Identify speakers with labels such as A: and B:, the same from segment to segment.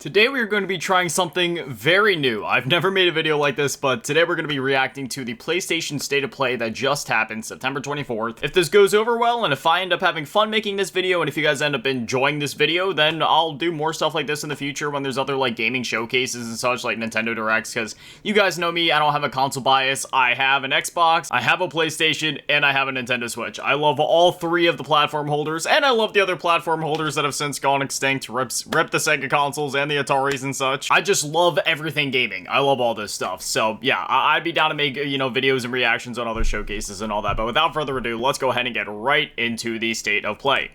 A: Today we are going to be trying something very new. I've never made a video like this, but today we're going to be reacting to the PlayStation State of Play that just happened September 24th. If this goes over well, and if I end up having fun making this video, and if you guys end up enjoying this video, then I'll do more stuff like this in the future when there's other like gaming showcases and such like Nintendo Directs, because you guys know me, I don't have a console bias. I have an Xbox, I have a PlayStation, and I have a Nintendo Switch. I love all three of the platform holders, and I love the other platform holders that have since gone extinct, ripped the Sega consoles and the Ataris and such. I just love everything gaming. I love all this stuff. So yeah, I'd be down to make, videos and reactions on other showcases and all that. But without further ado, let's go ahead and get right into the State of Play.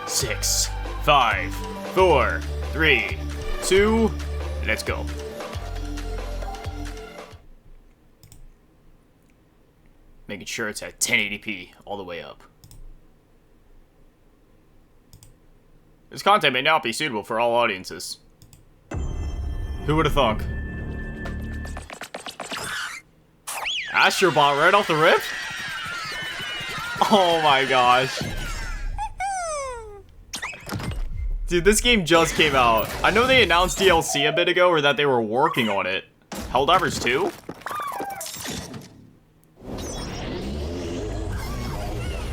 A: 6, 5, 4, 3, 2, let's go. Making sure it's at 1080p all the way up. This content may not be suitable for all audiences. Who would have thunk? Astro Bot right off the rip? Oh my gosh. Dude, this game just came out. I know they announced DLC a bit ago, or that they were working on it. Helldivers 2?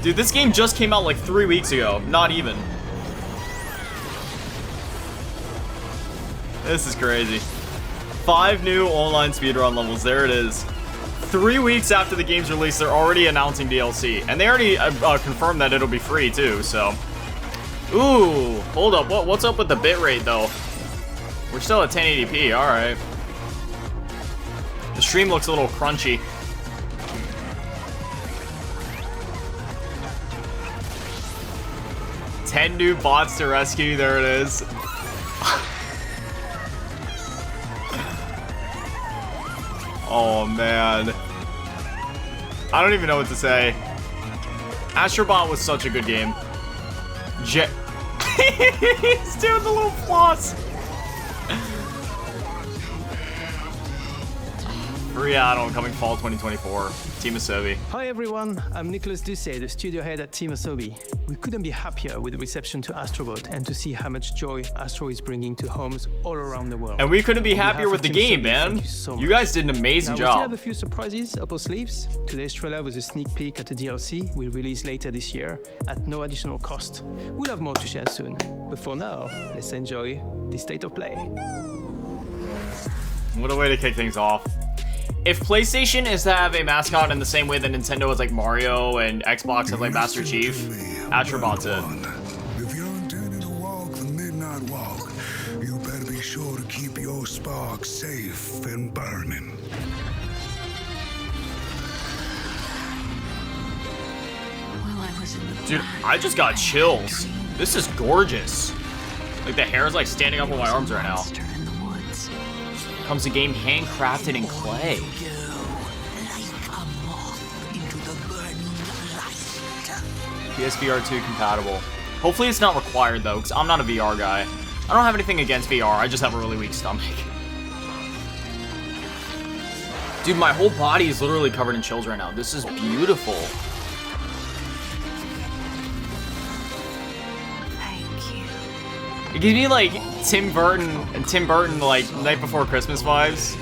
A: Dude, this game just came out like 3 weeks ago. Not even. This is crazy. 5 new online speedrun levels. There it is. 3 weeks after the game's release, they're already announcing DLC. And they already confirmed that it'll be free, too, so. Ooh, hold up. What's up with the bitrate, though? We're still at 1080p. All right. The stream looks a little crunchy. "10 new bots to rescue." There it is. Oh man, I don't even know what to say. Astro Bot was such a good game. He's doing the little floss. Free add-on coming fall 2024. Team Asobi.
B: Hi everyone, I'm Nicholas Ducey, the studio head at Team Asobi. We couldn't be happier with the reception to Astro Bot and to see how much joy Astro is bringing to homes all around the world.
A: And we couldn't be happier with the game, man. You guys did an amazing job.
B: We still have a few surprises up our sleeves. Today's trailer was a sneak peek at the DLC we'll release later this year at no additional cost. We'll have more to share soon. But for now, let's enjoy the State of Play.
A: What a way to kick things off. If PlayStation is to have a mascot in the same way that Nintendo has like Mario and Xbox has like Master Chief, Astro Bot's it.
C: If you're intending to walk the midnight walk, you better be sure to keep your spark safe and burning.
A: Dude, I just got chills. This is gorgeous. Like the hair is like standing up on my arms right now. Comes a game handcrafted in clay. PSVR 2 compatible. Hopefully it's not required though, because I'm not a VR guy. I don't have anything against VR, I just have a really weak stomach. Dude, my whole body is literally covered in chills right now. This is beautiful. It gives me like Tim Burton like Night Before Christmas vibes.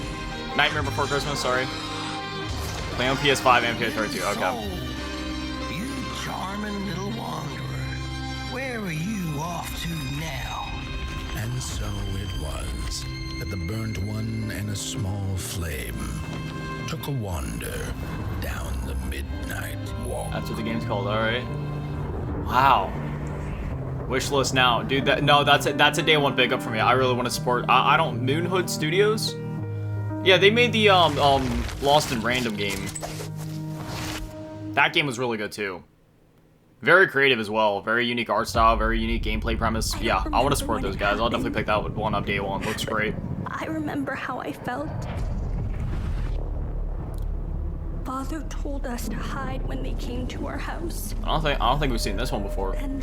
A: Nightmare Before Christmas, sorry. Play on PS5 and PS4 too, okay.
D: You charming little wanderer. Where are you off to now?
E: And so it was that the burnt one and a small flame took a wander down the midnight walk.
A: That's what the game's called, alright. Wow. Wish list now, dude. That's a day one pickup for me. I really want to support. I don't. Moonhood Studios. Yeah, they made the Lost in Random game. That game was really good too. Very creative as well. Very unique art style. Very unique gameplay premise. Yeah, I want to support those guys. I'll definitely pick that one up day one. Looks great.
F: I remember how I felt. Father told us to hide when they came to our house.
A: I don't think we've seen this one before.
F: And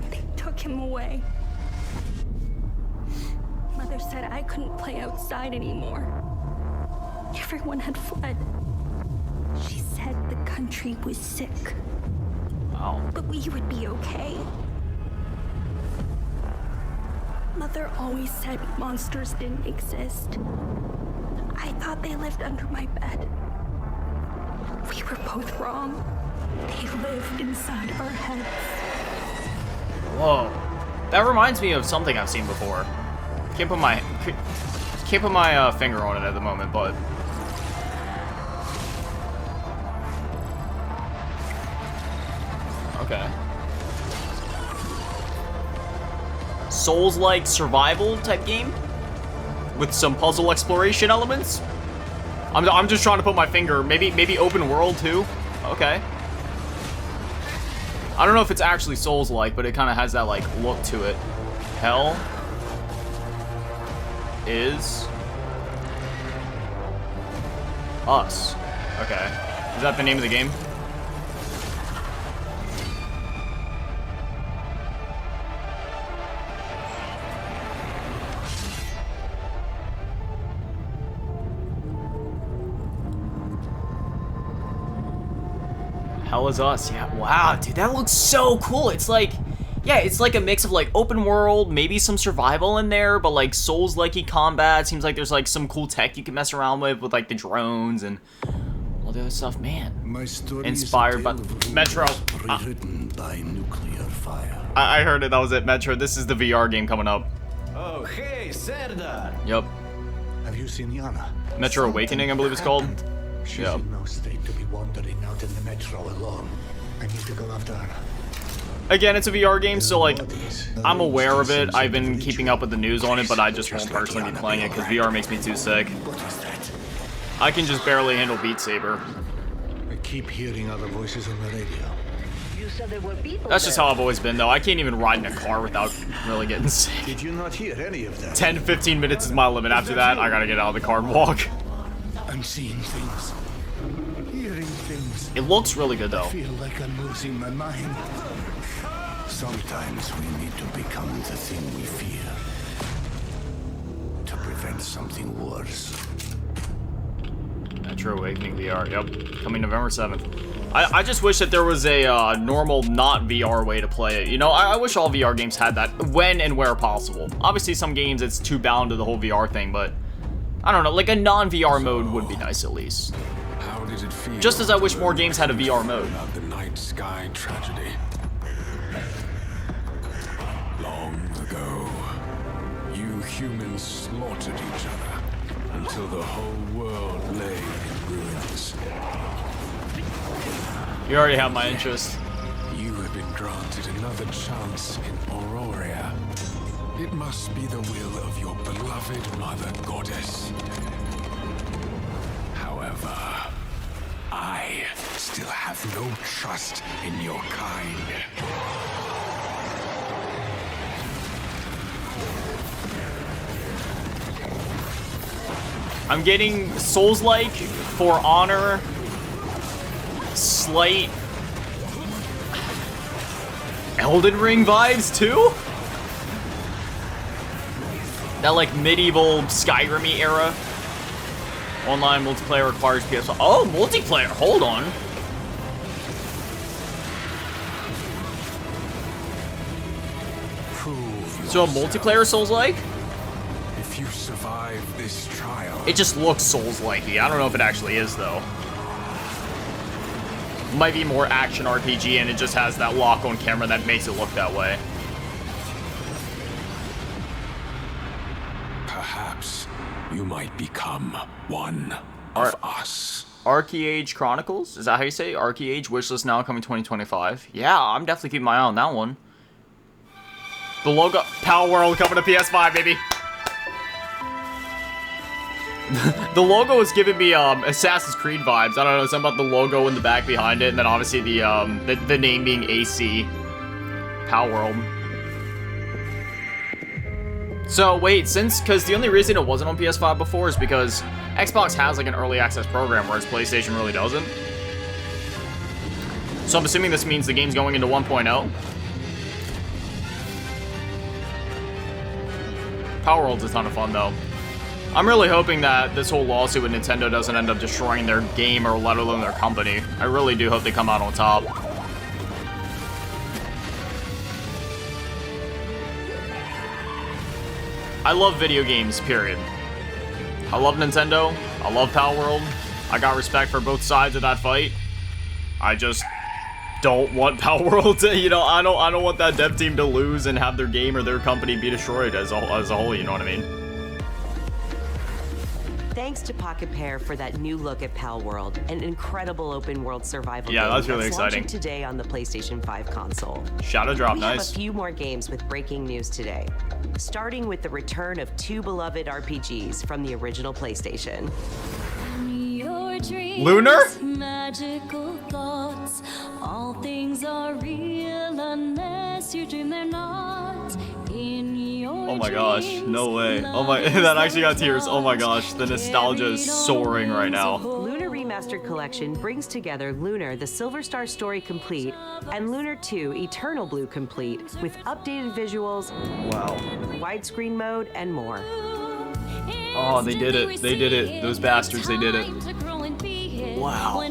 F: they took him away. Mother said I couldn't play outside anymore. Everyone had fled. She said the country was sick.
A: Wow.
F: But we would be okay. mother always said monsters didn't exist. I thought they lived under my bed. We were both wrong. They live inside our heads.
A: Whoa. That reminds me of something I've seen before. Can't put my finger on it at the moment, but okay. Souls-like survival type game with some puzzle exploration elements. I'm just trying to put my finger. Maybe open world too. Okay. I don't know if it's actually Souls-like, but it kind of has that like look to it. Hell is Us. Okay. Is that the name of the game? Hell is Us. Yeah. Wow, dude, that looks so cool. It's like, yeah, it's like a mix of like open world, maybe some survival in there, but like Souls-like-y combat. Seems like there's like some cool tech you can mess around with like the drones and all the other stuff. Man, inspired by Metro.
C: Written by nuclear fire.
A: I heard it. That was it. Metro. This is the VR game coming up.
G: Oh, hey, Serdar.
A: Yep.
C: Have you seen Yana?
A: Metro Awakening, I believe it's called.
C: She's
A: Yep.
C: in no state to be wandering out in the metro alone. I need to go after her.
A: Again, it's a VR game, so like, I'm aware of it. I've been keeping up with the news on it, but I just won't personally be playing it because VR makes me too sick.
C: What is that?
A: I can just barely handle Beat Saber.
C: I keep hearing other voices on the radio.
H: You said there were people
A: That's just how I've always been, though. I can't even ride in a car without really getting sick.
C: Did you not hear any of that?
A: 10-15 minutes is my limit. After that, I gotta get out of the car and walk.
C: I'm seeing things. Hearing things.
A: It looks really good, though.
C: I feel like I'm losing my mind. Sometimes we need to become the thing we fear. To prevent something worse.
A: Metro Awakening VR, yep. Coming November 7th. I just wish that there was a normal, not VR way to play it. You know, I wish all VR games had that when and where possible. Obviously, some games it's too bound to the whole VR thing, but I don't know, like a non-VR mode would be nice at least.
I: How did it feel?
A: Just as I wish more games had a VR mode.
I: About the night sky tragedy. Long ago, you humans slaughtered each other until the whole world lay in ruins.
A: You already have my interest.
I: You have been granted another chance in Auroria. It must be the will of your beloved mother goddess. However, I still have no trust in your kind.
A: I'm getting Souls-like, For Honor, slight Elden Ring vibes too? That like medieval Skyrim-y era. Online multiplayer requires PS5. Oh, multiplayer, hold on. So a multiplayer Souls-like?
I: If you survive this trial,
A: It just looks Souls-like-y. I don't know if it actually is, though. Might be more action RPG, and it just has that lock on camera that makes it look that way.
I: perhaps you might become one of us.
A: ArcheAge Chronicles? Is that how you say it? ArcheAge wishlist now coming 2025. Yeah, I'm definitely keeping my eye on that one. The logo, Palworld coming to PS5, baby. The logo is giving me Assassin's Creed vibes. I don't know, something about the logo in the back behind it, and then obviously the name being AC. Palworld. So wait, because the only reason it wasn't on PS5 before is because Xbox has like an early access program, whereas PlayStation really doesn't. So I'm assuming this means the game's going into 1.0. Palworld's a ton of fun though. I'm really hoping that this whole lawsuit with Nintendo doesn't end up destroying their game or let alone their company. I really do hope they come out on top. I love video games, period. I love Nintendo. I love Palworld. I got respect for both sides of that fight. I just don't want Palworld to, you know, I don't want that dev team to lose and have their game or their company be destroyed as a whole, you know what I mean?
J: Thanks to Pocket Pair for that new look at Palworld, an incredible open world survival game
A: that's really exciting.
J: Launching today on the PlayStation 5 console.
A: Shadow drop,
J: we
A: nice.
J: have a few more games with breaking news today, starting with the return of 2 beloved RPGs from the original PlayStation.
A: Lunar?
K: Magical thoughts. All things are real unless you dream they're not. In your
A: Oh my gosh, no way. Oh my, that actually got tears. Oh my gosh, the nostalgia is soaring right now.
J: Lunar Remastered Collection brings together Lunar, the Silver Star Story Complete, and Lunar 2, Eternal Blue Complete, with updated visuals,
A: Wow.
J: widescreen mode, and more.
A: Oh, they did it. They did it. Those bastards, they did it. Wow.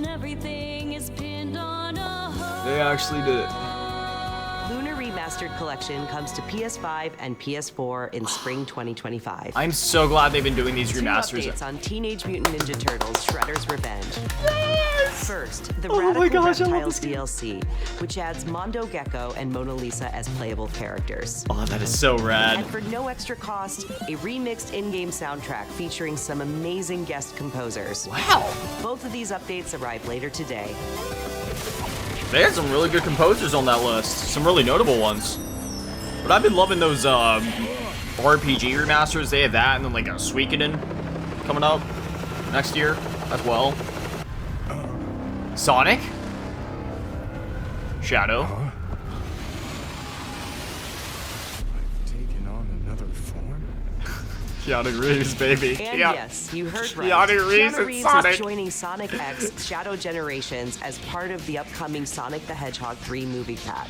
A: They actually did it.
J: Lunar Remastered Collection comes to PS5 and PS4 in spring 2025.
A: I'm so glad they've been doing these remasters.
J: 2 updates on Teenage Mutant Ninja Turtles Shredder's Revenge.
A: Yes!
J: First, the
A: Oh my
J: Radical
A: gosh, I love
J: Reptiles
A: this game.
J: DLC, which adds Mondo Gecko and Mona Lisa as playable characters.
A: Oh, that is so rad.
J: And for no extra cost, a remixed in-game soundtrack featuring some amazing guest composers.
A: Wow.
J: Both of these updates arrive later today.
A: They had some really good composers on that list. Some really notable ones. But I've been loving those RPG remasters. They have that and then like a Suikoden coming up next year as well. Sonic? Shadow?
I: Taking on another form?
A: Keanu Reeves, baby.
J: And yes, you heard right.
A: Keanu Reeves and Sonic.
J: Is joining Sonic X Shadow Generations as part of the upcoming Sonic the Hedgehog 3 movie pack.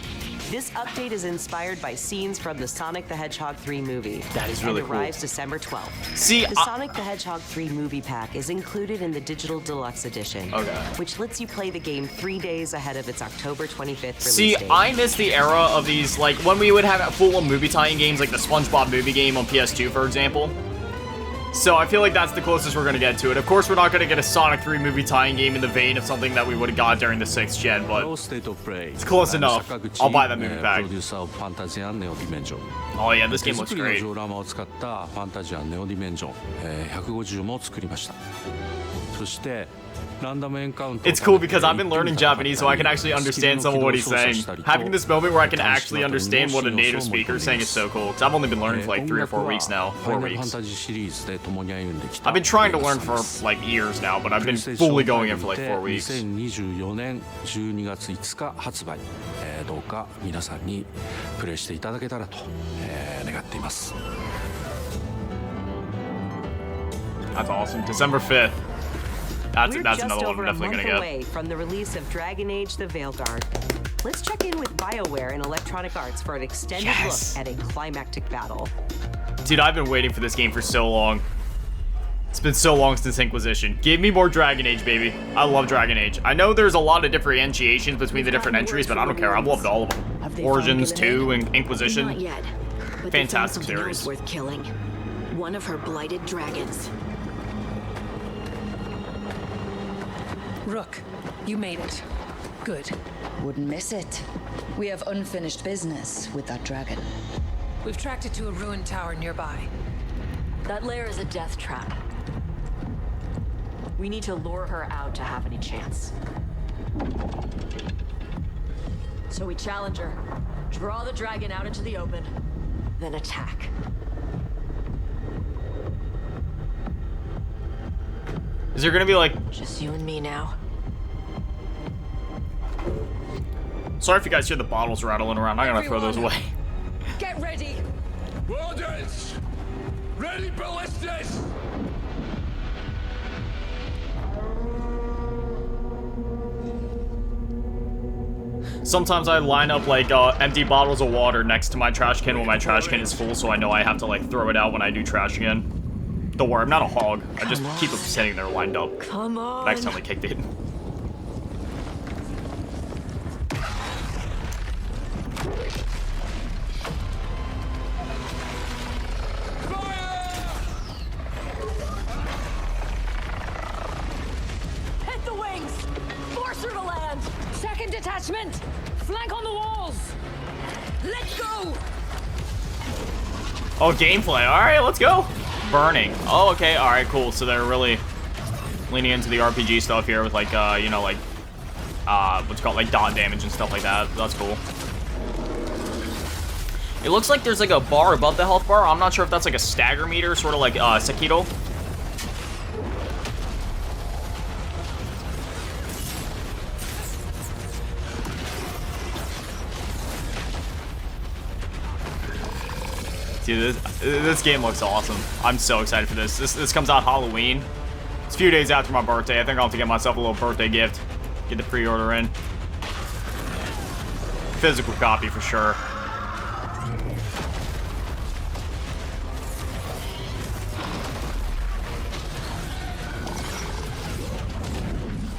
J: This update is inspired by scenes from the Sonic the Hedgehog 3 movie.
A: That is really
J: and
A: cool.
J: arrives December 12th.
A: See,
J: the Sonic the Hedgehog 3 movie pack is included in the Digital Deluxe Edition, which lets you play the game 3 days ahead of its October 25th release date.
A: I miss the era of these, like, when we would have full movie tie-in games, like the SpongeBob movie game on PS2, for example. So I feel like that's the closest we're going to get to it. Of course, we're not going to get a Sonic 3 movie tie-in game in the vein of something that we would have got during the 6th gen, but it's close enough. I'll buy that movie pack. Oh yeah, this game looks great. It's cool because I've been learning Japanese, so I can actually understand some of what he's saying. Having this moment where I can actually understand what a native speaker is saying is so cool. Because I've only been learning for like 3 or 4 weeks now. 4 weeks. I've been trying to learn for like years now, but I've been fully going in for like 4 weeks. That's awesome. December 5th. That's another one I'm definitely gonna get.
J: Away from the release of Dragon Age: The Veilguard. Let's check in with BioWare and Electronic Arts for an extended look at a climactic battle.
A: Dude, I've been waiting for this game for so long. It's been so long since Inquisition. Give me more Dragon Age, baby. I love Dragon Age. I know there's a lot of differentiations between the different entries, but I don't care. I've loved all of them. Origins 2 and Inquisition.
L: Not yet, but
A: fantastic
L: they found something
A: series.
L: else worth killing. One of her blighted dragons.
M: Rook, you made it. Good.
N: Wouldn't miss it. We have unfinished business with that dragon.
M: We've tracked it to a ruined tower nearby.
L: That lair is a death trap. We need to lure her out to have any chance. So we challenge her, draw the dragon out into the open, then attack.
A: Is there gonna be like...
L: Just you and me now.
A: Sorry if you guys hear the bottles rattling around. I'm gonna throw those away.
M: Get ready!
I: Orders! Ready, ballistas!
A: Sometimes I line up like empty bottles of water next to my trash can when my trash can is full, so I know I have to like throw it out when I do trash again. Don't worry, I'm not a hog. I just keep them sitting there lined up.
L: Come on.
A: I accidentally kicked it.
I: Fire
M: Detachment! Flank on the walls! Let's go!
A: Oh, gameplay. All right, let's go. Burning. Oh, okay. All right, cool. So they're really leaning into the RPG stuff here with like, you know, like, what's called like dot damage and stuff like that. That's cool. It looks like there's like a bar above the health bar. I'm not sure if that's like a stagger meter, sort of like Sekiro. Dude, this game looks awesome. I'm so excited for this. This comes out Halloween. It's a few days after my birthday. I think I'll have to get myself a little birthday gift. Get the pre-order in. Physical copy for sure.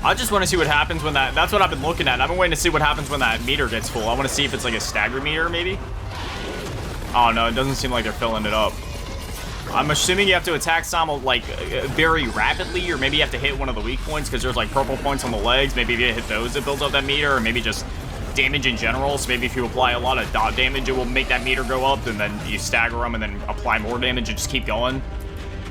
A: I just want to see what happens when that's what I've been looking at. I've been waiting to see what happens when that meter gets full. I want to see if it's like a stagger meter, maybe. Oh no, it doesn't seem like they're filling it up. I'm assuming you have to attack Samo like very rapidly, or maybe you have to hit one of the weak points because there's like purple points on the legs. Maybe if you hit those, it builds up that meter, or maybe just damage in general. So maybe if you apply a lot of dot damage, it will make that meter go up, and then you stagger them and then apply more damage and just keep going.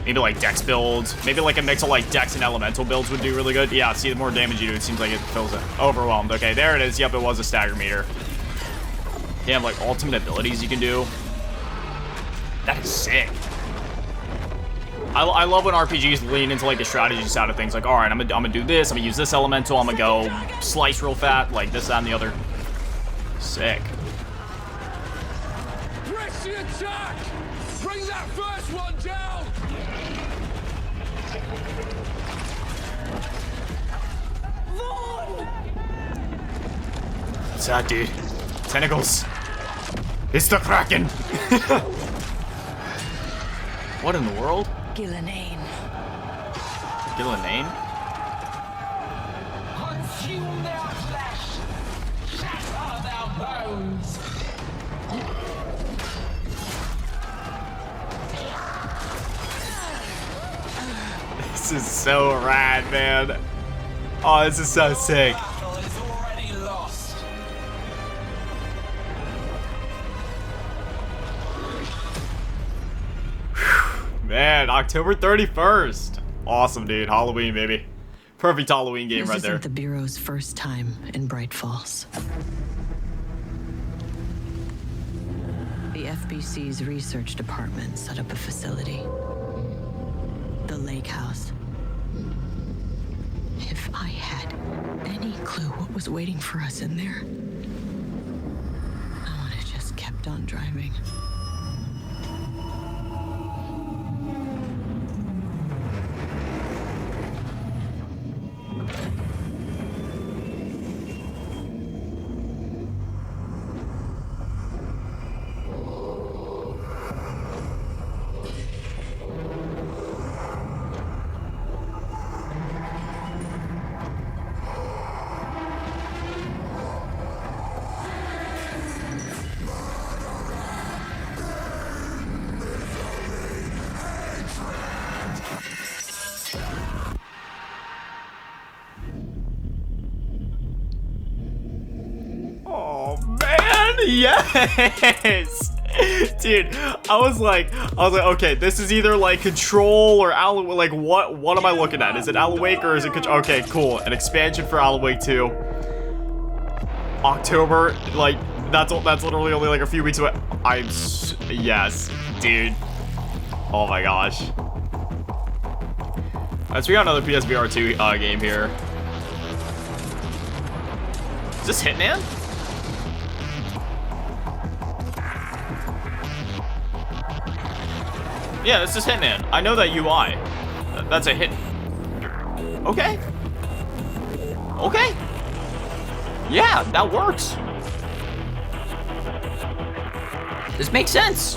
A: Maybe like Dex builds. Maybe like a mix of like Dex and Elemental builds would do really good. Yeah, see, the more damage you do, it seems like it fills it. Overwhelmed. Okay, there it is. Yep, it was a stagger meter. They have like ultimate abilities you can do. That is sick. I love when RPGs lean into like the strategy side of things. Like, all right, I'm gonna do this. I'm gonna use this elemental. I'm gonna go slice real fat, like this, that, and the other. Sick.
I: Press the attack! Bring that first one down!
A: What's that, dude? Tentacles. It's the Kraken. What in the world?
N: Gillenane.
A: Gillenane?
I: Consume their flesh! Shatter their bones!
A: This is so rad, man. Oh, this is so sick.
I: Battle is already lost.
A: Man, October 31st. Awesome, dude. Halloween, baby. Perfect Halloween game right there.
J: This isn't the Bureau's first time in Bright Falls. The FBC's research department set up a facility. The Lake House. If I had any clue what was waiting for us in there, I would have just kept on driving.
A: Yes! Dude, I was like, okay, this is either like Control or Alan, like what am I looking at? Is it Alan Wake or is it Control? Okay, cool. An expansion for Alan Wake 2. October, like, that's literally only like a few weeks away. Yes, dude. Oh my gosh. Alright, so we got another PSVR 2 game here. Is this Hitman? Yeah, this is Hitman. I know that UI. That's a hit. Okay. Okay. Yeah, that works. This makes sense.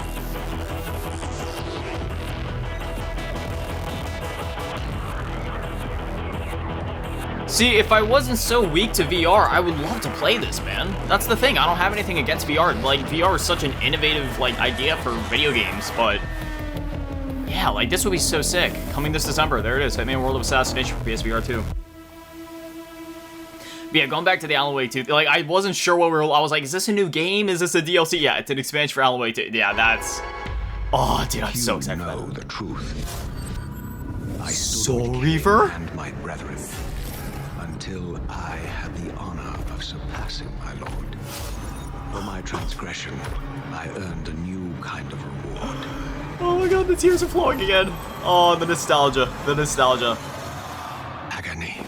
A: See, if I wasn't so weak to VR, I would love to play this, man. That's the thing. I don't have anything against VR. Like, VR is such an innovative, like, idea for video games, but yeah, like, this would be so sick. Coming this December, there it is, Hitman World of Assassination for PSVR 2. But yeah, going back to the Alan Wake 2, like, I wasn't sure what we were, I was like, is this a new game? Is this a DLC? Yeah, it's an expansion for Alan Wake 2. Yeah, that's, oh, dude, I'm so excited for that.
C: The truth. I
A: Soul Reaver?
C: And my brethren, until I had the honor of surpassing my lord. For my transgression, I earned a new kind of reward.
A: Oh my god, the tears are flowing again. Oh, the nostalgia, the nostalgia.
C: Agony.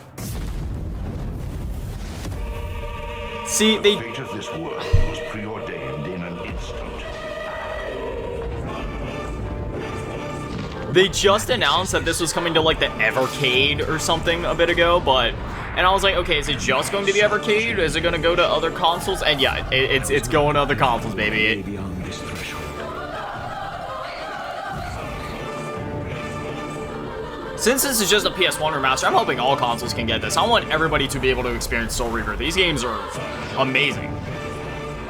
A: See, they...
O: The fate of this world was preordained in an instant.
A: They just announced that this was coming to, like, the Evercade or something a bit ago, but... And I was like, okay, is it just going to the Evercade? Is it going to go to other consoles? And yeah, it's going to other consoles, baby.
C: Beyond this threshold.
A: Since this is just a PS1 remaster, I'm hoping all consoles can get this. I want everybody to be able to experience Soul Reaver. These games are amazing.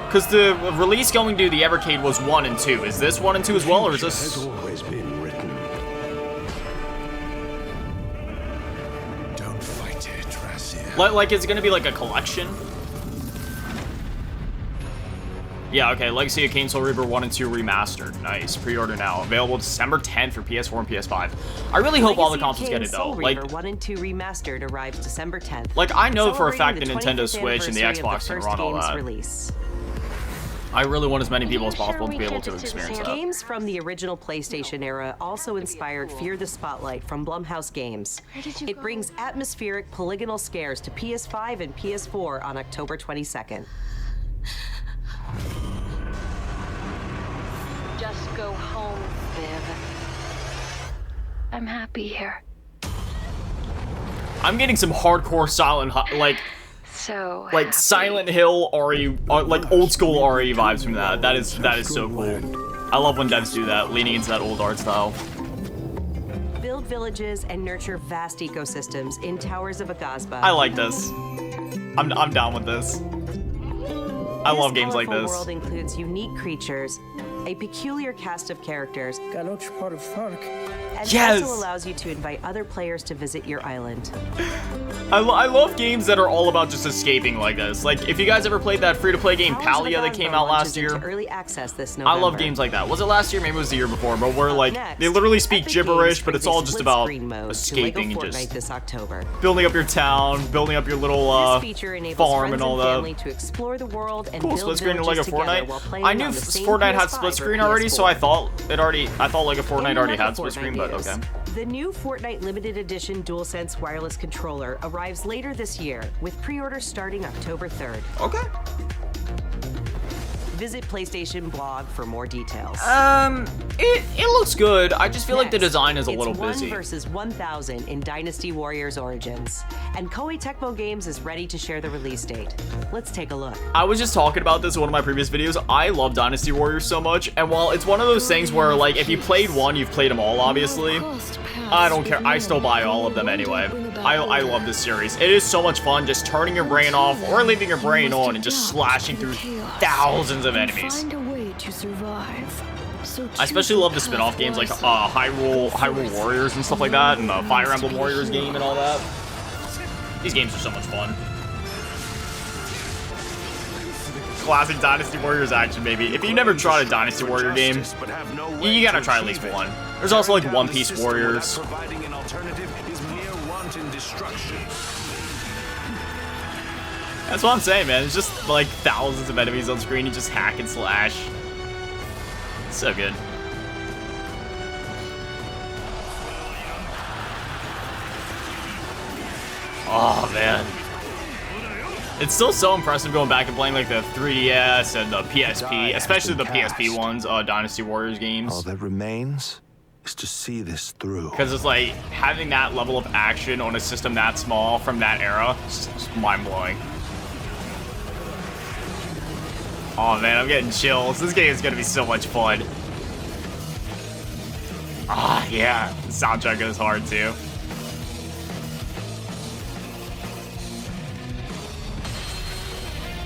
A: Because the release going to the Evercade was 1 and 2. Is this 1 and 2 as well, or is this...
C: Has always been written. Don't fight it, Razia.
A: Like, it's gonna be like a collection? Yeah, okay, Legacy of Kain, Soul Reaver 1 and 2 Remastered. Nice. Pre-order now. Available December 10th for PS4 and PS5. I really hope all the consoles get it, though.
J: Like, 1 and 2 Remastered arrives December 10th.
A: Like, I know for a fact the Nintendo Switch and the Xbox can run all that.
J: Release.
A: I really want as many people as possible to be able to experience that.
J: Games from the original PlayStation era also inspired Fear the Spotlight from Blumhouse Games. It brings atmospheric polygonal scares to PS5 and PS4 on October 22nd.
F: Just go home, Viv. I'm happy here.
A: I'm getting some hardcore Silent like Silent Hill RE, like old school RE vibes from that. That is so cool. I love when devs do that, leaning into that old art style.
J: Build villages and nurture vast ecosystems in Towers of Aghasba.
A: I like this. I'm down with this. I love games like this.
J: This world includes unique creatures, a peculiar cast of characters, and also allows you to invite other players to visit your island.
A: I love games that are all about just escaping like this. Like, if you guys ever played that free-to-play game Palia that came out last year,
J: early access this November.
A: I love games like that. Was it last year? Maybe it was the year before, but where like they literally speak gibberish, but it's all just about escaping and just
J: this October.
A: Building up your town, building up your little farm and all that.
J: To explore the world and
A: cool split screen like a Fortnite. I knew Fortnite had split screen already, so I thought like a Fortnite already had split screen, but okay.
J: The new Fortnite limited edition Dualsense wireless controller arrives later this year, with pre-orders starting October 3rd.
A: Okay.
J: Visit PlayStation blog for more details.
A: It looks good. I just feel like the design is a little busy.
J: It's 1 versus 1,000 in Dynasty Warriors Origins, and Koei Tecmo Games is ready to share the release date. Let's take a look.
A: I was just talking about this in one of my previous videos. I love Dynasty Warriors so much, and while it's one of those things where, like, if you played one, you've played them all, obviously. I don't care. I still buy all of them anyway. I love this series. It is so much fun just turning your brain off or leaving your brain on and just slashing through thousands of enemies. I especially love the spin-off games like Hyrule Warriors and stuff like that, and the Fire Emblem Warriors game and all that. These games are so much fun. Classic Dynasty Warriors action, baby. If you never tried a Dynasty Warrior game, you gotta try at least one. There's also like One Piece Warriors.
I: Providing an alternative is mere wanton destruction.
A: That's what I'm saying, man. It's just like thousands of enemies on screen. You just hack and slash. It's so good. Oh, man. It's still so impressive going back and playing like the 3DS and the PSP, especially the PSP ones, Dynasty Warriors games.
C: All that remains is to see this through.
A: Because it's like having that level of action on a system that small from that era, it's just mind-blowing. Oh man, I'm getting chills. This game is gonna be so much fun. Ah, yeah. The soundtrack goes hard too.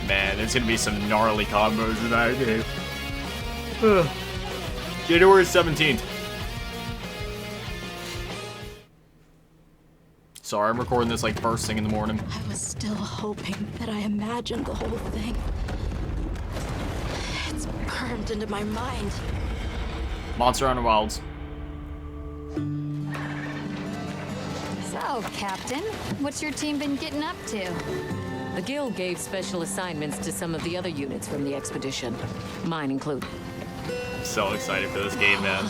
A: Man, there's gonna be some gnarly combos in that game. January 17th. Sorry, I'm recording this like first thing in the morning.
K: I was still hoping that I imagined the whole thing. It's burned into my mind.
A: Monster Hunter Wilds.
P: So, Captain, what's your team been getting up to?
Q: The guild gave special assignments to some of the other units from the expedition, mine included.
A: So excited for this game, man.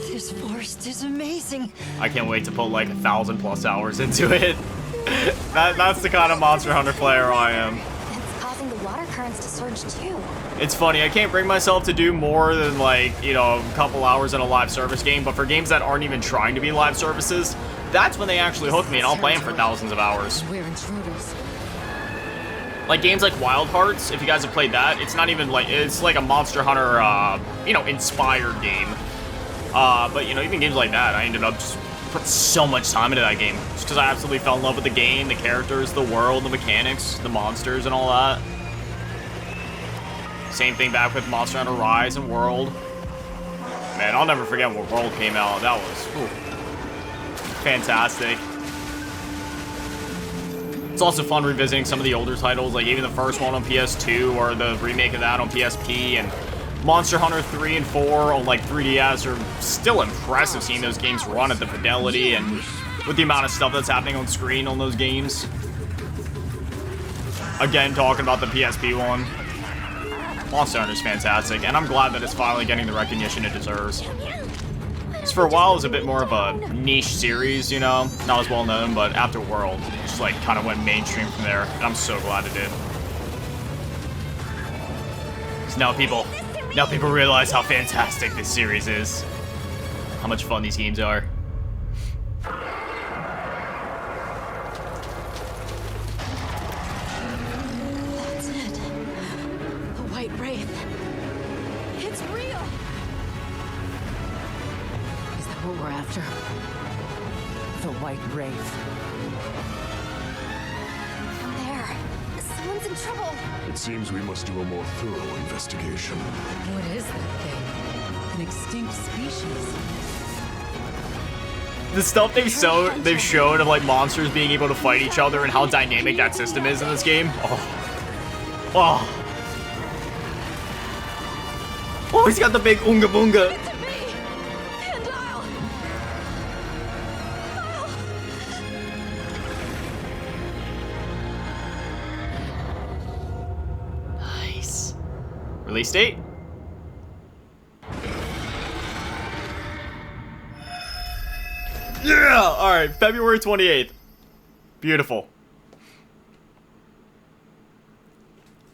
L: This forest is amazing.
A: I can't wait to put like 1,000+ hours into it. That's the kind of Monster Hunter player I am.
P: It's causing the water currents to surge too.
A: It's funny, I can't bring myself to do more than like, you know, a couple hours in a live service game, but for games that aren't even trying to be live services, that's when they actually hook me, and I'll play them for thousands of hours.
Q: We're intruders.
A: Like games like Wild Hearts, if you guys have played that, it's not even like, it's like a Monster Hunter, you know, inspired game. But, you know, even games like that, I ended up just putting so much time into that game. Just because I absolutely fell in love with the game, the characters, the world, the mechanics, the monsters, and all that. Same thing back with Monster Hunter Rise and World. Man, I'll never forget when World came out. That was fantastic. It's also fun revisiting some of the older titles, like even the first one on PS2 or the remake of that on PSP, and Monster Hunter 3 and 4 on like 3DS are still impressive seeing those games run at the fidelity and with the amount of stuff that's happening on screen on those games. Again, talking about the PSP one. Monster Hunter is fantastic, and I'm glad that it's finally getting the recognition it deserves. Because for a while it was a bit more of a niche series, you know, not as well known, but after World, it just like kind of went mainstream from there, and I'm so glad it did. So now people realize how fantastic this series is, how much fun these games are.
K: That's it. The White Wraith. It's real.
Q: Is that what we're after? The White Wraith.
P: There. Someone's in trouble.
I: It seems we must do a more thorough investigation.
Q: What is that thing? An extinct species.
A: The stuff they've shown of like monsters being able to fight each other and how dynamic that system is in this game. Oh, he's got the big Oonga Boonga. Nice. Release date? Yeah! Alright, February 28th. Beautiful.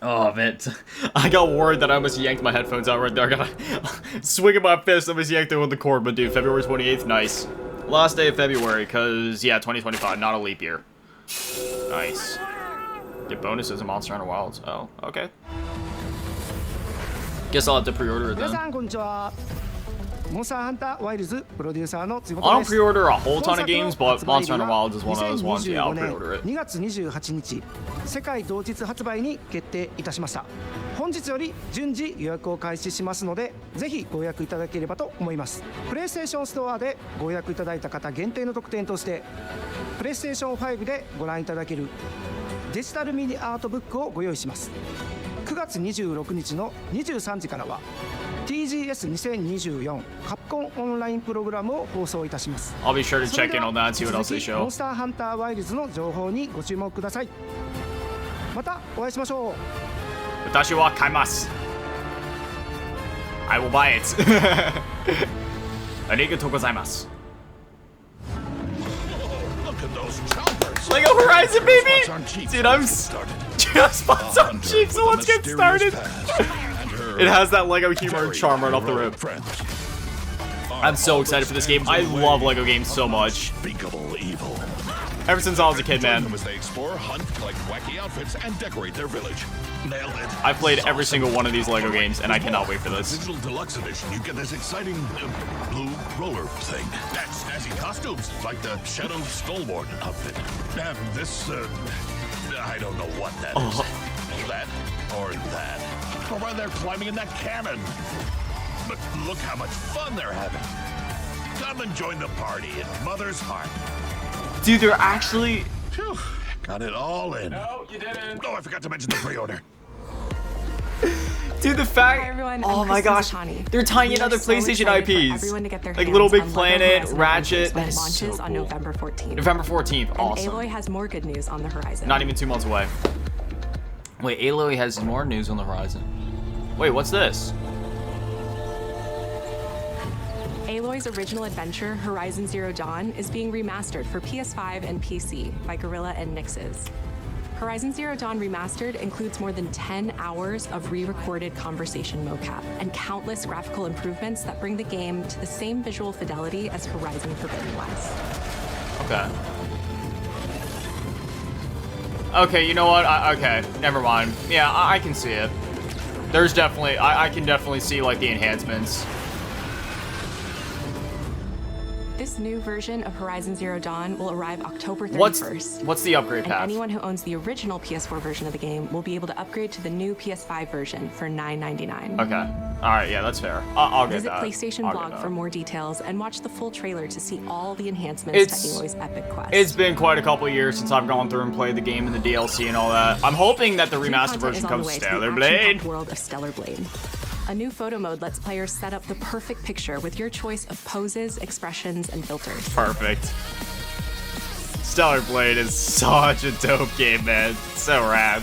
A: Oh, man. I got worried that I almost yanked my headphones out right there. I got swinging my fist, I almost yanked it with the cord, but dude, February 28th, nice. Last day of February, because, yeah, 2025, not a leap year. Nice. Get bonuses in Monster Hunter Wilds. Oh, okay. Guess I'll have to pre-order it then. I don't pre-order a whole ton of games, but Monster Hunter Wilds is one of those ones. Yeah, I'll pre-order it.
R: 2月28日、世界同日発売に決定いたしました。本日より順次予約を開始しますので、ぜひご予約いただければと思います。PlayStation ストアでご予約いただいた方限定の特典として、PlayStation 5でご覧いただけるデジタルミニアートブックをご用意します。9月26日の23時からは TGS2024 カプコンオンラインプログラムを放送いたします。
A: I'll be sure to check in on that and see what else they show.
R: モンスターハンターワイルズの情報にご注目ください。またお会いしましょう。
A: 私は買います。I will buy it. ありがとうございます。 Lego Horizon, baby! Dude, I'm just spots on cheap, so let's get started. It has that Lego humor and charm right off the rip. I'm so excited for this game. I love Lego games so much. Ever since I was a kid, man. I've played every single one of these Lego games, and I cannot wait for this.
O: Digital Deluxe Edition, you get this exciting blue roller thing. That's snazzy costumes, like the Shadow Stalwart outfit. And this, I don't know what that is. That or that. Or why they're climbing in that cannon. But look how much fun they're having. Come and join the party in Mother's Heart.
A: Dude, they're actually...
O: Phew, got it all in.
G: No, you didn't.
O: Oh, I forgot to mention the pre-order.
A: Dude, the fact...
S: Hi everyone,
A: oh
S: I'm
A: my gosh,
S: Tani.
A: they're tying in other PlayStation IPs. Like Little Big Planet, Ratchet. That is so cool.
S: On November 14th.
A: November 14th, awesome.
S: And Aloy has more good news on the horizon.
A: Not even 2 months away. Wait, Aloy has more news on the horizon. Wait, what's this?
S: Aloy's original adventure, Horizon Zero Dawn, is being remastered for PS5 and PC by Guerrilla and Nixes. Horizon Zero Dawn Remastered includes more than 10 hours of re-recorded conversation mocap and countless graphical improvements that bring the game to the same visual fidelity as Horizon Forbidden West.
A: Okay. Okay, you know what? Okay, never mind. Yeah, I can see it. There's definitely, I can definitely see like the enhancements.
S: This new version of Horizon Zero Dawn will arrive October 31st.
A: What's the upgrade path?
S: And anyone who owns the original PS4 version of the game will be able to upgrade to the new PS5 version for $9.99.
A: Okay. All right, yeah, that's fair. I'll get
S: Visit
A: that.
S: PlayStation blog for more details and watch the full trailer to see all the enhancements to Aloy's epic quest.
A: It's been quite a couple years since I've gone through and played the game and the DLC and all that. I'm hoping that the remastered version comes Stellar Blade.
S: World of Stellar Blade. A new photo mode lets players set up the perfect picture with your choice of poses, expressions, and filters.
A: Perfect. Stellar Blade is such a dope game, man. It's so rad.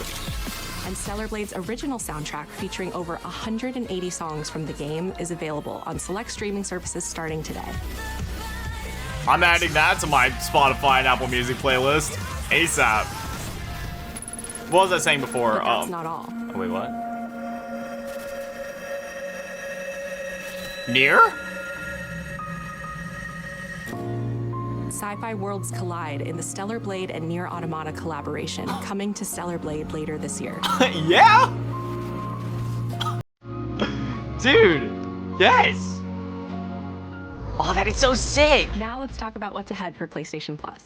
S: And Stellar Blade's original soundtrack, featuring over 180 songs from the game, is available on select streaming services starting today.
A: I'm adding that to my Spotify and Apple Music playlist ASAP. What was I saying before?
S: But that's not all.
A: Oh, wait, what? Nier?
S: Sci-fi worlds collide in the Stellar Blade and Nier Automata collaboration, coming to Stellar Blade later this year.
A: Yeah? Dude, yes! Oh, that is so sick!
S: Now let's talk about what's ahead for PlayStation Plus.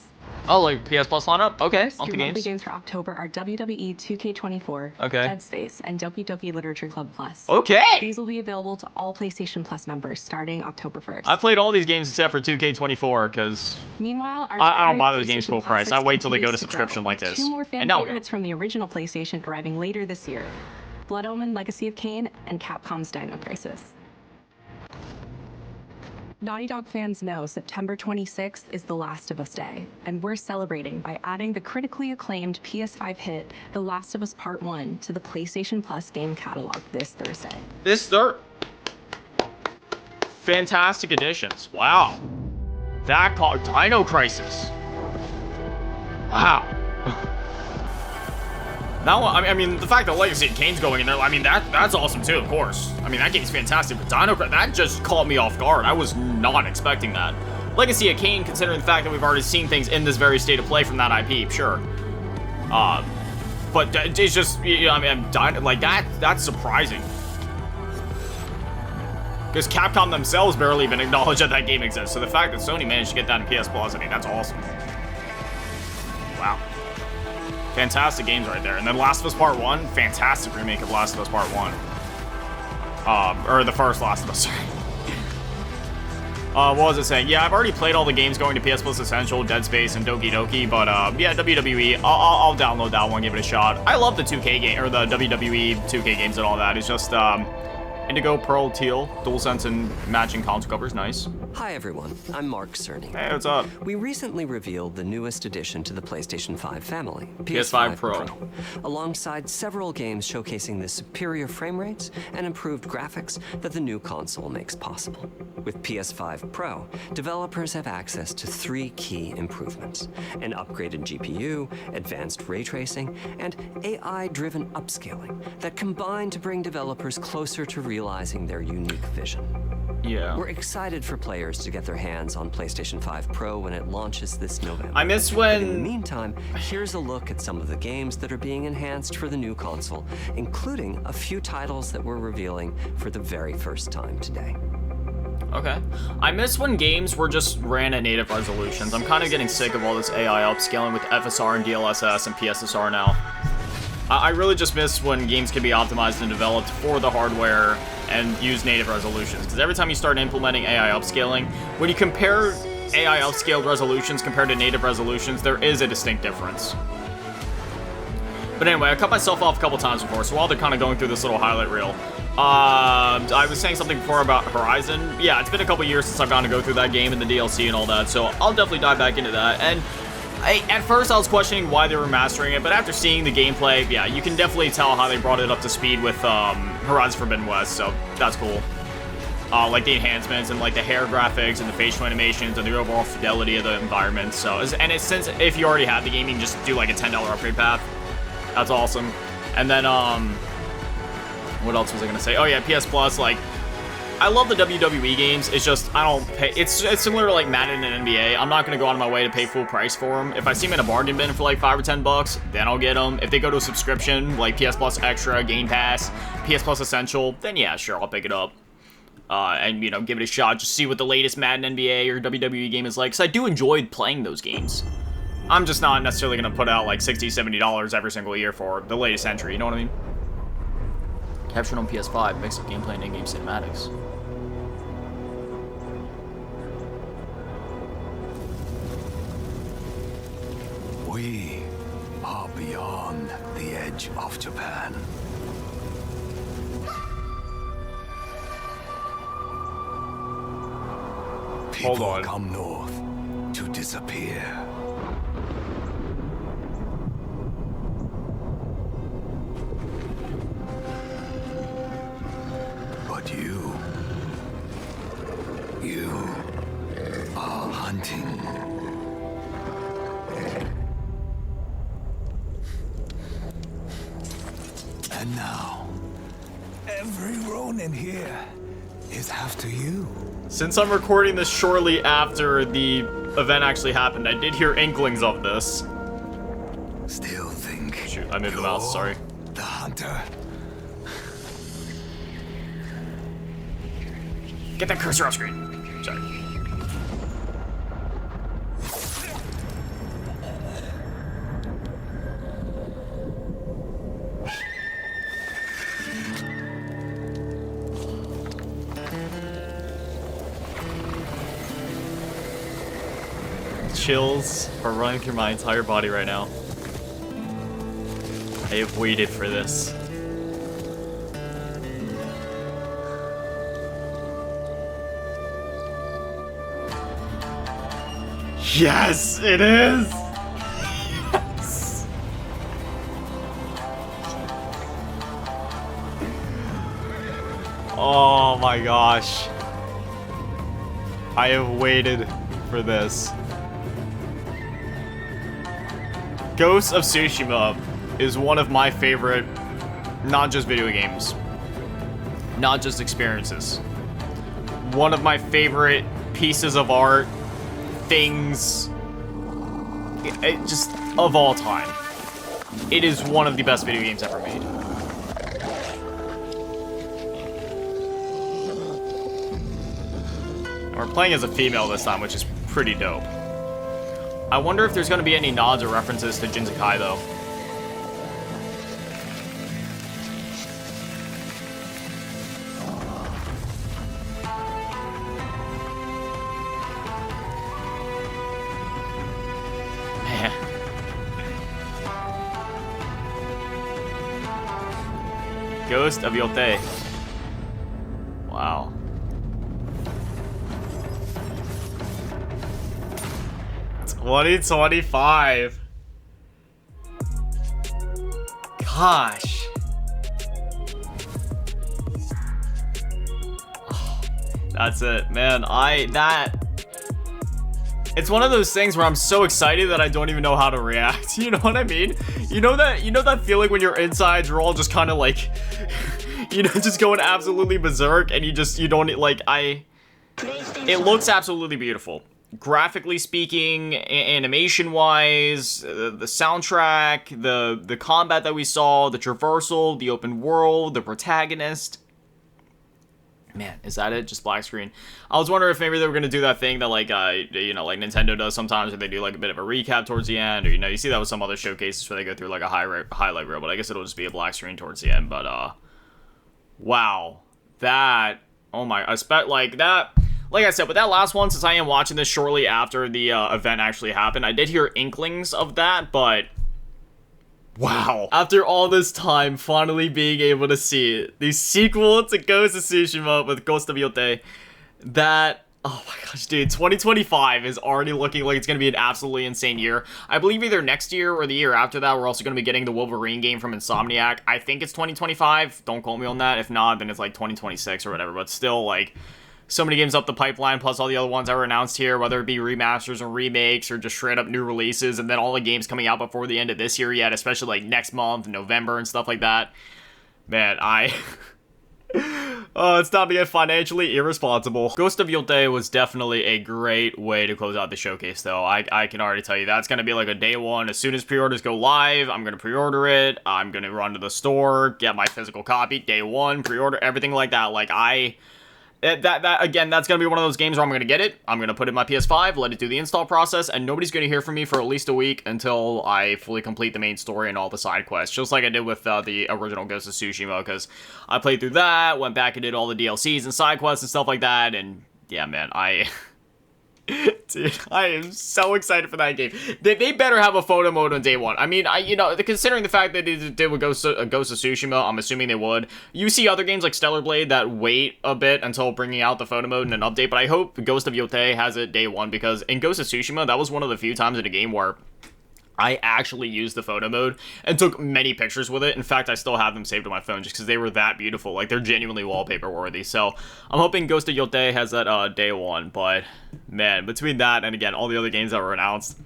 A: Oh, like PS Plus lineup? Okay,
S: Your monthly games for October are WWE 2K24,
A: okay,
S: Dead Space, and WWE Literature Club Plus.
A: Okay!
S: These will be available to all PlayStation Plus members starting October 1st.
A: I played all these games except for 2K24 because
S: Meanwhile,
A: I don't buy those games full price. I wait till they go to subscription like this.
S: 2 more fan
A: And now
S: favorites from the original PlayStation arriving later this year: Blood Omen, Legacy of Kain, and Capcom's Dino Crisis. Naughty Dog fans know September 26th is The Last of Us Day, and we're celebrating by adding the critically acclaimed PS5 hit The Last of Us Part 1 to the PlayStation Plus game catalog this Thursday.
A: Fantastic additions. Wow. That called Dino Crisis. Wow. Now, I mean, the fact that Legacy of Kain's going in there, I mean, that's awesome too, of course. I mean, that game's fantastic, but that just caught me off guard. I was not expecting that. Legacy of Kain, considering the fact that we've already seen things in this very state of play from that IP, sure. But it's just, you know, I mean, like, that's surprising. Because Capcom themselves barely even acknowledge that game exists, so the fact that Sony managed to get that in PS Plus, I mean, that's awesome. Wow. Fantastic games right there. And then Last of Us Part 1, fantastic remake of Last of Us Part 1. Or the first Last of Us, sorry. What was it saying? Yeah, I've already played all the games going to PS Plus Essential, Dead Space, and Doki Doki, but yeah, WWE, I'll download that one, give it a shot. I love the 2K game, or the WWE 2K games and all that. It's just, Indigo, Pearl, Teal, DualSense, and matching console covers, nice.
T: Hi everyone, I'm Mark Cerny.
A: Hey, what's up?
T: We recently revealed the newest addition to the PlayStation 5 family,
A: PS5 Pro.
T: Alongside several games showcasing the superior frame rates and improved graphics that the new console makes possible. With PS5 Pro, developers have access to 3 key improvements: an upgraded GPU, advanced ray tracing, and AI-driven upscaling that combine to bring developers closer to realizing their unique vision.
A: Yeah.
T: We're excited for players to get their hands on PlayStation 5 Pro when it launches this November.
A: I miss when...
T: But in the meantime, here's a look at some of the games that are being enhanced for the new console, including a few titles that we're revealing for the very first time today.
A: Okay. I miss when games were just ran at native resolutions. I'm kind of getting sick of all this AI upscaling with FSR and DLSS and PSSR now. I really just miss when games can be optimized and developed for the hardware and use native resolutions. Because every time you start implementing AI upscaling, when you compare AI upscaled resolutions compared to native resolutions, there is a distinct difference. But anyway, I cut myself off a couple times before, so while they're kind of going through this little highlight reel, I was saying something before about Horizon. Yeah, it's been a couple years since I've gotten to go through that game and the DLC and all that, so I'll definitely dive back into that. And at first I was questioning why they were remastering it, but after seeing the gameplay, yeah, you can definitely tell how they brought it up to speed with Horizon Forbidden West, so that's cool. Like the enhancements and like the hair graphics and the facial animations and the overall fidelity of the environment. So, and it's, since if you already have the game, you can just do like a $10 upgrade path. That's awesome. And then, what else was I gonna say? Oh yeah, PS Plus, like, I love the WWE games, it's just, I don't pay, it's similar to like Madden and NBA, I'm not gonna go out of my way to pay full price for them. If I see them in a bargain bin for like $5 or $10, then I'll get them. If they go to a subscription, like PS Plus Extra, Game Pass, PS Plus Essential, then yeah, sure, I'll pick it up. And, you know, give it a shot, just see what the latest Madden, NBA, or WWE game is like, because I do enjoy playing those games. I'm just not necessarily going to put out like $60, $70 every single year for the latest entry, you know what I mean? Captured on PS5, mix of gameplay and in-game cinematics.
C: We are beyond the edge of Japan.
A: Hold on.
C: People come north to disappear. But you are hunting. And now, every Ronin here is after you.
A: Since I'm recording this shortly after the event actually happened, I did hear inklings of this.
C: Still think.
A: Shoot, I moved the mouse, sorry.
C: The hunter.
A: Get that cursor off screen. Sorry. Chills are running through my entire body right now. I have waited for this. Yes, it is! Yes! Oh my gosh. I have waited for this. Ghost of Tsushima is one of my favorite, not just video games, not just experiences. One of my favorite pieces of art, things, just of all time. It is one of the best video games ever made. And we're playing as a female this time, which is pretty dope. I wonder if there's going to be any nods or references to Jinzakai, though. Man. Ghost of Yōtei. Wow. $20.25. Gosh. Oh, that's it, man. It's one of those things where I'm so excited that I don't even know how to react. You know what I mean? You know that feeling when your insides are all just kind of like, you know, just going absolutely berserk, and you don't like, it looks absolutely beautiful. Graphically speaking, animation-wise, the soundtrack, the combat that we saw, the traversal, the open world, the protagonist. Man, is that it? Just black screen. I was wondering if maybe they were gonna do that thing that like you know, like Nintendo does sometimes, where they do like a bit of a recap towards the end, or you know, you see that with some other showcases where they go through like a highlight reel. But I guess it'll just be a black screen towards the end. But wow, that, oh my, I expect like that. like I said, with that last one, since I am watching this shortly after the event actually happened, I did hear inklings of that, but wow. After all this time, finally being able to see it. The sequel to Ghost of Tsushima with Ghost of Yōtei, that... Oh my gosh, dude, 2025 is already looking like it's going to be an absolutely insane year. I believe either next year or the year after that, we're also going to be getting the Wolverine game from Insomniac. I think it's 2025. Don't quote me on that. If not, then it's like 2026 or whatever. But still, like, so many games up the pipeline, plus all the other ones that were announced here, whether it be remasters or remakes or just straight up new releases, and then all the games coming out before the end of this year yet, especially like next month, November, and stuff like that. Man, it's time to get financially irresponsible. Ghost of Yōtei was definitely a great way to close out the showcase, though. I can already tell you that's going to be like a day one. As soon as pre-orders go live, I'm going to pre-order it. I'm going to run to the store, get my physical copy, day one, pre-order, everything like that. Like, again, that's going to be one of those games where I'm going to get it, I'm going to put it in my PS5, let it do the install process, and nobody's going to hear from me for at least a week until I fully complete the main story and all the side quests, just like I did with the original Ghost of Tsushima, because I played through that, went back and did all the DLCs and side quests and stuff like that, and yeah, man, dude, I am so excited for that game. They better have a photo mode on day one. I mean, considering the fact that they did with Ghost of Tsushima, I'm assuming they would. You see other games like Stellar Blade that wait a bit until bringing out the photo mode in an update, but I hope Ghost of Yōtei has it day one, because in Ghost of Tsushima, that was one of the few times in a game where I actually used the photo mode and took many pictures with it. In fact, I still have them saved on my phone just because they were that beautiful. Like, they're genuinely wallpaper worthy. So, I'm hoping Ghost of Yōtei has that day one. But, man, between that and, again, all the other games that were announced,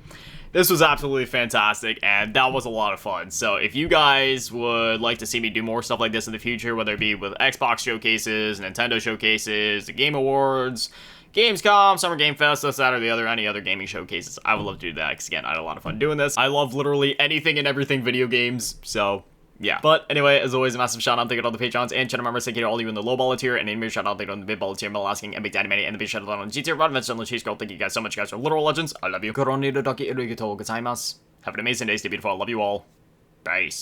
A: this was absolutely fantastic, and that was a lot of fun. So, if you guys would like to see me do more stuff like this in the future, whether it be with Xbox showcases, Nintendo showcases, the Game Awards, Gamescom, Summer Game Fest, this, that, or the other, any other gaming showcases, I would love to do that, because again, I had a lot of fun doing this. I love literally anything and everything video games, so yeah. But anyway, as always, a massive shout out, thank you to all the Patreons and channel members, thank you to all of you in the low baller tier, and a shout out, thank you to the mid baller tier, Mel asking, and Big Daddy Manny, and the big shout out on the G tier, Rod Vincent, and the Cheese Girl. Thank you guys so much, you guys are literal legends. I love you. Have an amazing day, stay beautiful, I love you all. Peace.